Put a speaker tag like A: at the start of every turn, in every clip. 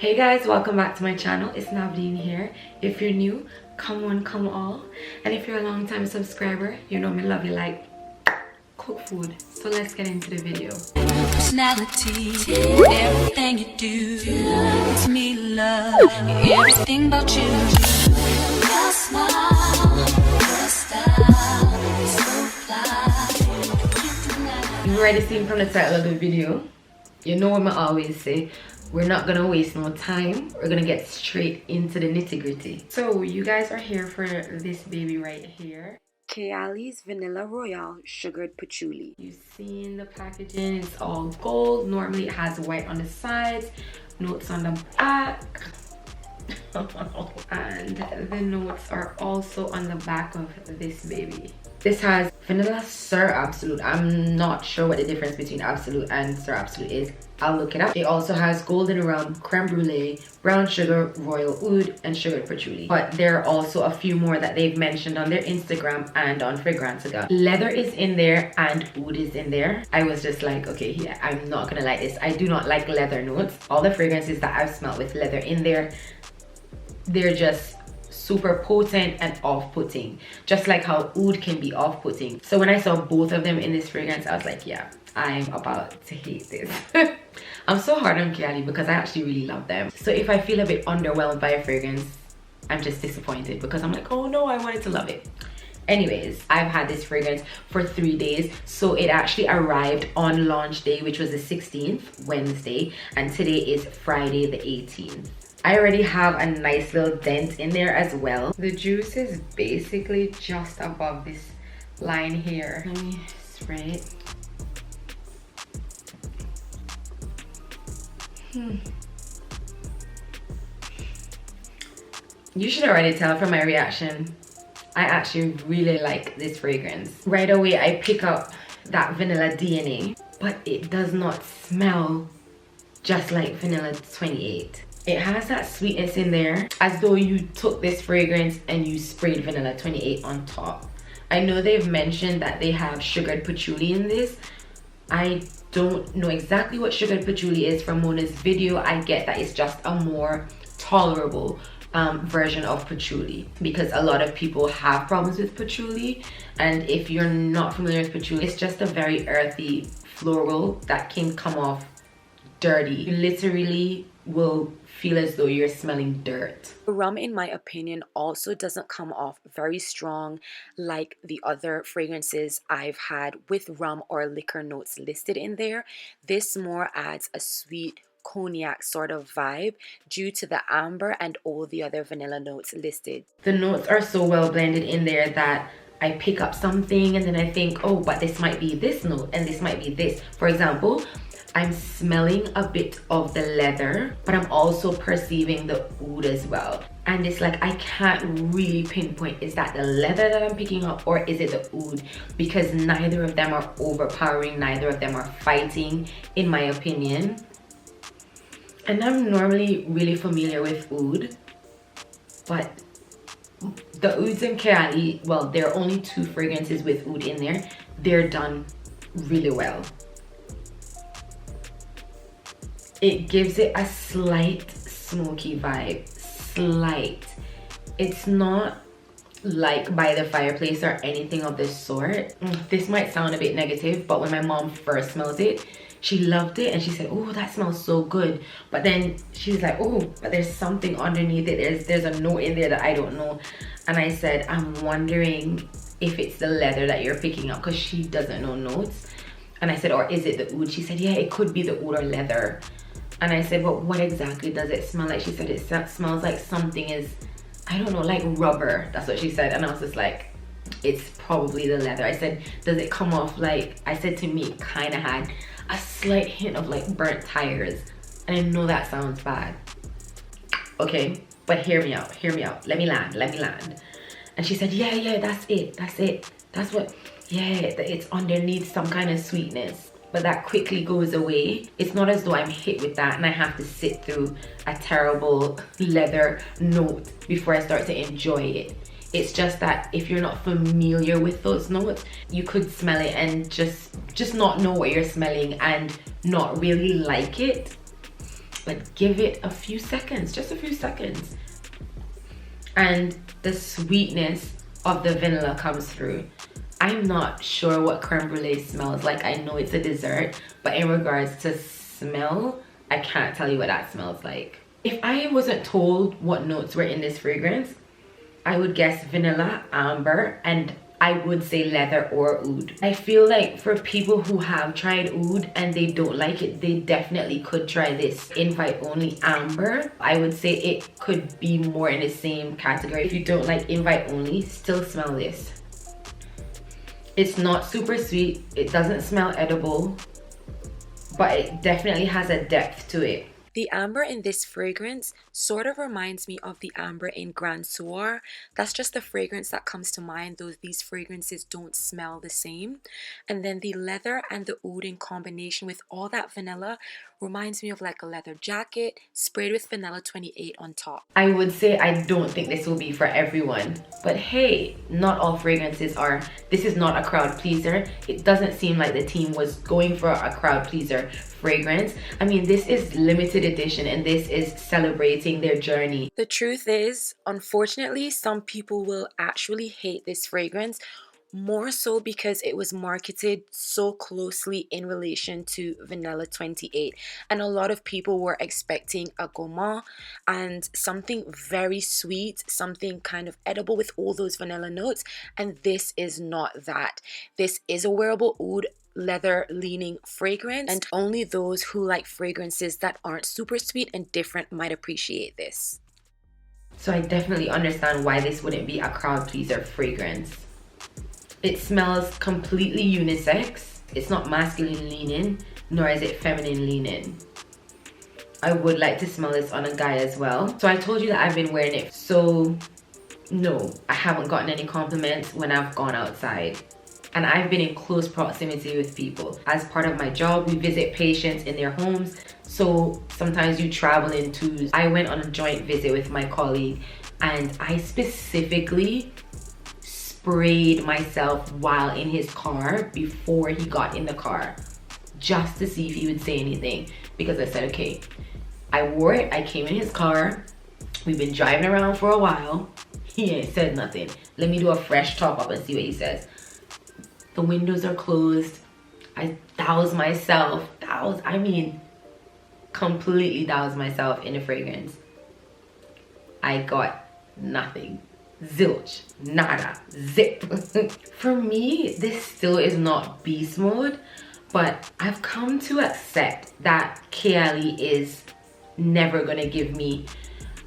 A: Hey guys, welcome back to my channel. It's Navadine here. If you're new, come on, come all. And if you're a long time subscriber, you know me love you like cook food. So let's get into the video.
B: Personality, everything you do, it's me love, everything about you. Your smile, your style, so fly.
A: You've already seen from the title of the video. You know what I always say. We're not gonna waste no time. We're gonna get straight into the nitty-gritty. So you guys are here for this baby right here. Kayali's Vanilla Royale Sugared Patchouli. You've seen the packaging, it's all gold. Normally it has white on the sides, notes on the back. And the notes are also on the back of this baby. This has vanilla Sir Absolute. I'm not sure what the difference between Absolute and Sir Absolute is. I'll look it up. It also has golden rum, creme brulee, brown sugar, royal oud, and sugared patchouli. But there are also a few more that they've mentioned on their Instagram and on Fragrantica. Leather is in there and oud is in there. I was just like, okay, yeah, I'm not gonna like this. I do not like leather notes. All the fragrances that I've smelled with leather in there, they're just super potent and off-putting, just like how oud can be off-putting. So when I saw both of them in this fragrance, I was like, yeah, I'm about to hate this. I'm so hard on Kayali because I actually really love them. So if I feel a bit underwhelmed by a fragrance, I'm just disappointed because I'm like, oh no, I wanted to love it. Anyways, I've had this fragrance for 3 days. So it actually arrived on launch day, which was the 16th, Wednesday, and today is Friday the 18th. I already have a nice little dent in there as well. The juice is basically just above this line here. Let me spray it. You should already tell from my reaction. I actually really like this fragrance. Right away, I pick up that vanilla DNA, but it does not smell just like vanilla 28. It has that sweetness in there, as though you took this fragrance and you sprayed vanilla 28 on top. I know they've mentioned that they have sugared patchouli in this. I don't know exactly what sugared patchouli is from Mona's video. I get that it's just a more tolerable version of patchouli because a lot of people have problems with patchouli, and if you're not familiar with patchouli, it's just a very earthy floral that can come off dirty. You literally will feel as though you're smelling dirt.
C: Rum, in my opinion, also doesn't come off very strong like the other fragrances I've had with rum or liquor notes listed in there. This more adds a sweet cognac sort of vibe due to the amber and all the other vanilla notes listed.
A: The notes are so well blended in there that I pick up something and then I think, oh, but this might be this note and this might be this. For example, I'm smelling a bit of the leather, but I'm also perceiving the oud as well. And it's like, I can't really pinpoint, is that the leather that I'm picking up or is it the oud? Because neither of them are overpowering, neither of them are fighting, in my opinion. And I'm normally really familiar with oud, but the ouds in Kayali, well, there are only 2 fragrances with oud in there. They're done really well. It gives it a slight smoky vibe, slight. It's not like by the fireplace or anything of this sort. This might sound a bit negative, but when my mom first smelled it, she loved it and she said, oh, that smells so good. But then she was like, oh, but there's something underneath it. There's a note in there that I don't know. And I said, I'm wondering if it's the leather that you're picking up, because she doesn't know notes. And I said, or is it the oud? She said, yeah, it could be the oud or leather. And I said, but what exactly does it smell like? She said, it smells like something is, I don't know, like rubber. That's what she said. And I was just like, it's probably the leather. I said, does it come off like, I said to me, it kind of had a slight hint of like burnt tires. And I know that sounds bad. Okay, but hear me out, hear me out. Let me land. And she said, yeah, that's it. That's what, yeah, it's underneath some kind of sweetness. But that quickly goes away. It's not as though I'm hit with that and I have to sit through a terrible leather note before I start to enjoy it. It's just that if you're not familiar with those notes, you could smell it and just not know what you're smelling and not really like it. but give it a few seconds, just a few seconds. And the sweetness of the vanilla comes through. I'm not sure what creme brulee smells like. I know it's a dessert, but in regards to smell, I can't tell you what that smells like. If I wasn't told what notes were in this fragrance, I would guess vanilla, amber, and I would say leather or oud. I feel like for people who have tried oud and they don't like it, they definitely could try this invite only amber. I would say it could be more in the same category. If you don't like invite only, still smell this. It's not super sweet, it doesn't smell edible, but it definitely has a depth to it.
C: The amber in this fragrance sort of reminds me of the amber in Grand Soir. That's just the fragrance that comes to mind, though these fragrances don't smell the same. And then the leather and the oud in combination with all that vanilla reminds me of like a leather jacket sprayed with vanilla 28 on top.
A: I would say I don't think this will be for everyone, but hey, not all fragrances are. This is not a crowd pleaser. It doesn't seem like the team was going for a crowd pleaser fragrance. I mean, this is limited edition and this is celebrating their journey.
C: The truth is, unfortunately, some people will actually hate this fragrance, more so because it was marketed so closely in relation to vanilla 28, and a lot of people were expecting a gourmand and something very sweet, something kind of edible with all those vanilla notes, and this is not that. This is a wearable oud leather leaning fragrance, and only those who like fragrances that aren't super sweet and different might appreciate this.
A: So I definitely understand why this wouldn't be a crowd pleaser fragrance. It smells completely unisex. It's not masculine leaning, nor is it feminine leaning. I would like to smell this on a guy as well. So I told you that I've been wearing it. So no, I haven't gotten any compliments when I've gone outside. And I've been in close proximity with people. As part of my job, we visit patients in their homes. So sometimes you travel in twos. I went on a joint visit with my colleague and I specifically sprayed myself while in his car before he got in the car, just to see if he would say anything, because I said, okay, I wore it, I came in his car, we've been driving around for a while, he ain't said nothing. Let me do a fresh top up and see what he says. The windows are closed. I douse myself, completely douse myself in the fragrance. I got nothing. Zilch, nada, zip. For me, this still is not beast mode, but I've come to accept that Kayali is never gonna give me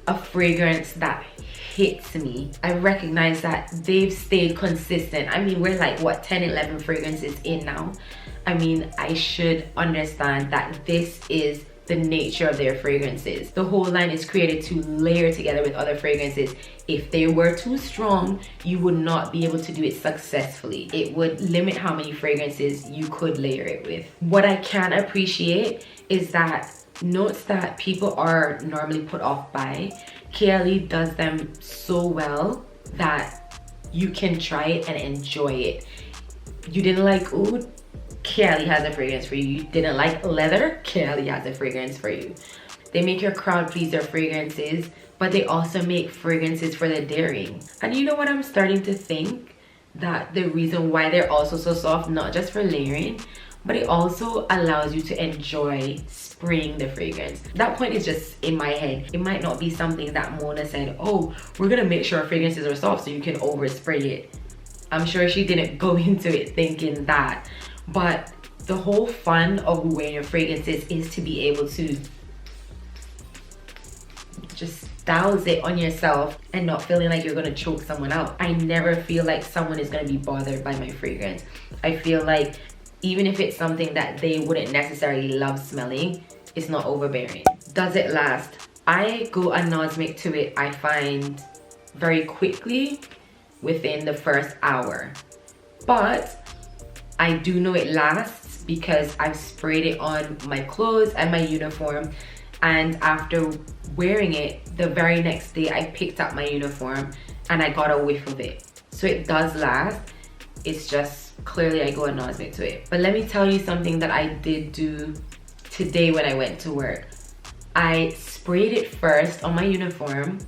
A: a fragrance that hits me. I recognize that they've stayed consistent. I mean, we're like, what, 10, 11 fragrances in now? I mean, I should understand that this is the nature of their fragrances. The whole line is created to layer together with other fragrances. If they were too strong, you would not be able to do it successfully. It would limit how many fragrances you could layer it with. What I can appreciate is that notes that people are normally put off by, Kayali does them so well that you can try it and enjoy it. You didn't like oud? Kayali has a fragrance for you. You didn't like leather? Kayali has a fragrance for you. They make your crowd pleaser fragrances, but they also make fragrances for the daring. And you know what I'm starting to think? That the reason why they're also so soft, not just for layering, but it also allows you to enjoy spraying the fragrance. That point is just in my head. It might not be something that Mona said, oh, we're gonna make sure our fragrances are soft so you can overspray it. I'm sure she didn't go into it thinking that. But the whole fun of wearing your fragrances is to be able to just douse it on yourself and not feeling like you're gonna choke someone out. I never feel like someone is gonna be bothered by my fragrance. I feel like even if it's something that they wouldn't necessarily love smelling, it's not overbearing. Does it last? I go anosmic to it, I find, very quickly within the first hour. But I do know it lasts because I've sprayed it on my clothes and my uniform, and after wearing it, the very next day I picked up my uniform and I got a whiff of it. So it does last. It's just clearly I go anosmic to it. But let me tell you something that I did do today when I went to work. I sprayed it first on my uniform,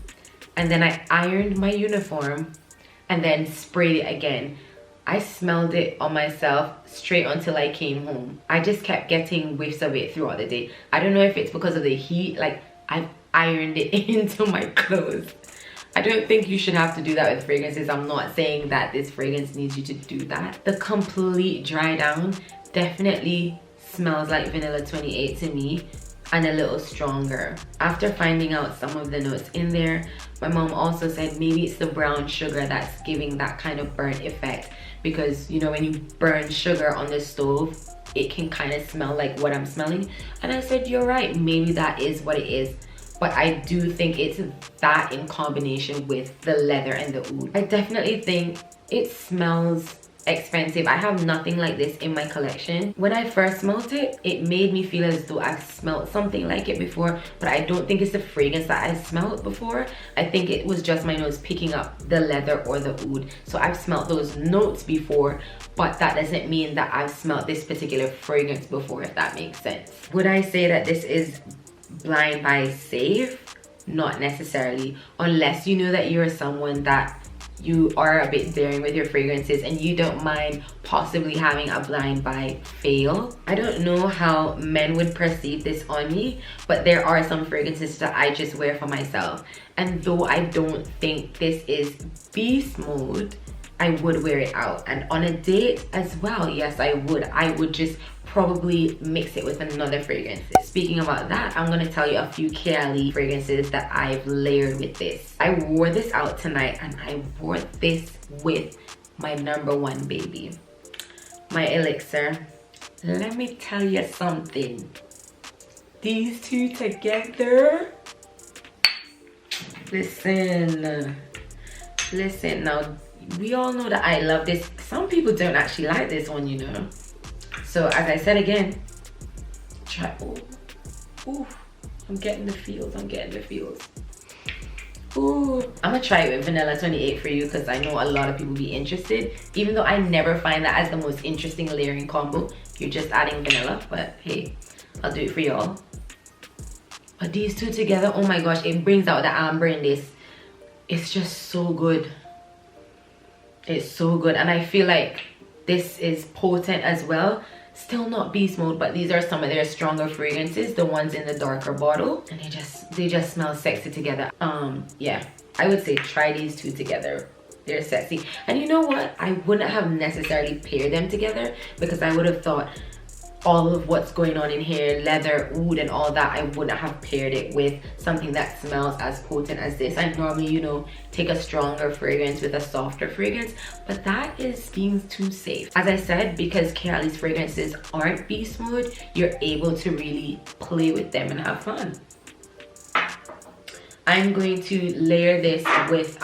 A: and then I ironed my uniform and then sprayed it again. I smelled it on myself straight until I came home. I just kept getting whiffs of it throughout the day. I don't know if it's because of the heat, like I've ironed it into my clothes. I don't think you should have to do that with fragrances. I'm not saying that this fragrance needs you to do that. The complete dry down definitely smells like vanilla 28 to me, and a little stronger. After finding out some of the notes in there, my mom also said maybe it's the brown sugar that's giving that kind of burnt effect, because you know when you burn sugar on the stove, it can kind of smell like what I'm smelling. And I said, you're right, maybe that is what it is. But I do think it's that in combination with the leather and the oud. I definitely think it smells expensive. I have nothing like this in my collection. When I first smelled it, it made me feel as though I've smelled something like it before, but I don't think it's the fragrance that I smelled before. I think it was just my nose picking up the leather or the oud. So I've smelled those notes before, but that doesn't mean that I've smelled this particular fragrance before, if that makes sense. Would I say that this is blind buy safe? Not necessarily, unless you know that you're someone that you are a bit daring with your fragrances and you don't mind possibly having a blind buy fail. I don't know how men would perceive this on me, but there are some fragrances that I just wear for myself, and though I don't think this is beast mode, I would wear it out. And on a date as well, yes, I would just probably mix it with another fragrance. Speaking about that, I'm gonna tell you a few Kayali fragrances that I've layered with this. I wore this out tonight, and I wore this with my #1 baby, my Elixir. Let me tell you something. These two together, listen now, we all know that I love this. Some people don't actually like this one, you know. So as I said again, try. Ooh, I'm getting the feels. Ooh, I'm gonna try it with vanilla 28 for you, because I know a lot of people be interested, even though I never find that as the most interesting layering combo. You're just adding vanilla, but hey, I'll do it for y'all. But these two together, oh my gosh, it brings out the amber in this. It's just so good. It's so good, and I feel like this is potent as well. Still not beast mode, but these are some of their stronger fragrances, the ones in the darker bottle, and they just smell sexy together. Yeah, I would say try these two together. They're sexy. And you know what, I wouldn't have necessarily paired them together, because I would have thought all of what's going on in here, leather, oud, and all that, I wouldn't have paired it with something that smells as potent as this. I normally, you know, take a stronger fragrance with a softer fragrance, but that is being too safe. As I said, because Kayali's fragrances aren't beast mode, you're able to really play with them and have fun. I'm going to layer this with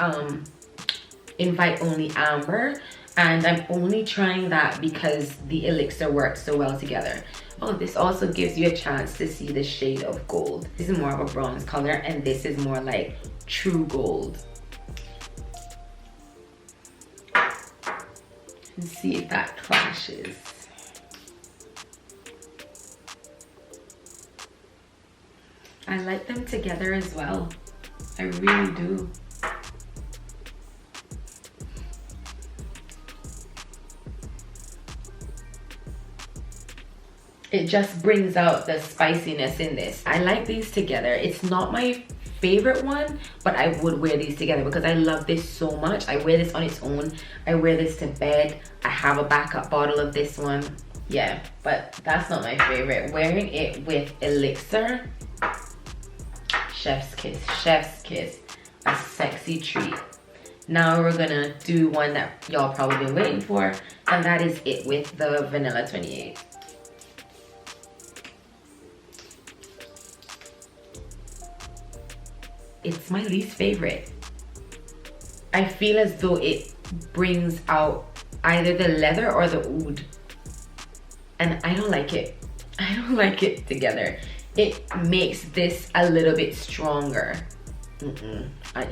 A: Invite Only Amber. And I'm only trying that because the Elixir works so well together. Oh, this also gives you a chance to see the shade of gold. This is more of a bronze color, and this is more like true gold. Let's see if that clashes. I like them together as well. I really do. It just brings out the spiciness in this. I like these together. It's not my favorite one, but I would wear these together because I love this so much. I wear this on its own. I wear this to bed. I have a backup bottle of this one. Yeah, but that's not my favorite. Wearing it with Elixir, chef's kiss, chef's kiss. A sexy treat. Now we're gonna do one that y'all probably been waiting for, and that is it with the Vanilla 28. It's my least favorite. I feel as though it brings out either the leather or the oud, and I don't like it. I don't like it together. It makes this a little bit stronger.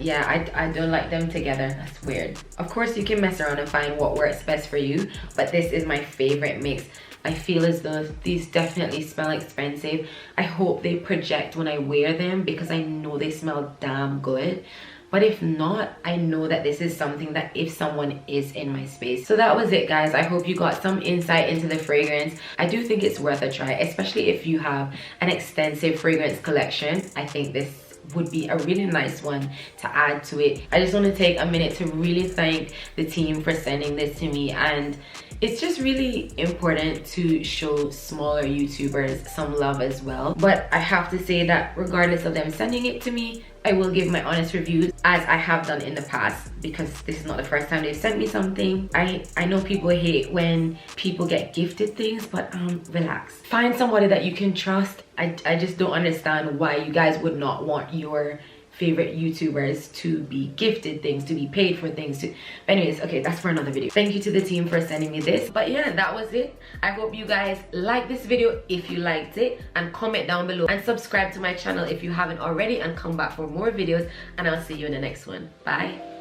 A: Yeah, I don't like them together. That's weird. Of course, you can mess around and find what works best for you, but this is my favorite mix. I feel as though these definitely smell expensive. I hope they project when I wear them because I know they smell damn good. But if not, I know that this is something that if someone is in my space. So that was it, guys. I hope you got some insight into the fragrance. I do think it's worth a try, especially if you have an extensive fragrance collection. I think this would be a really nice one to add to it. I just want to take a minute to really thank the team for sending this to me, and it's just really important to show smaller YouTubers some love as well. But I have to say that regardless of them sending it to me, I will give my honest reviews as I have done in the past, because this is not the first time they've sent me something. I know people hate when people get gifted things, but relax. Find somebody that you can trust. I just don't understand why you guys would not want your favorite YouTubers to be gifted things, to be paid for things. But anyways, okay, that's for another video. Thank you to the team for sending me this. But yeah, that was it. I hope you guys like this video if you liked it, and comment down below and subscribe to my channel if you haven't already, and come back for more videos, and I'll see you in the next one. Bye.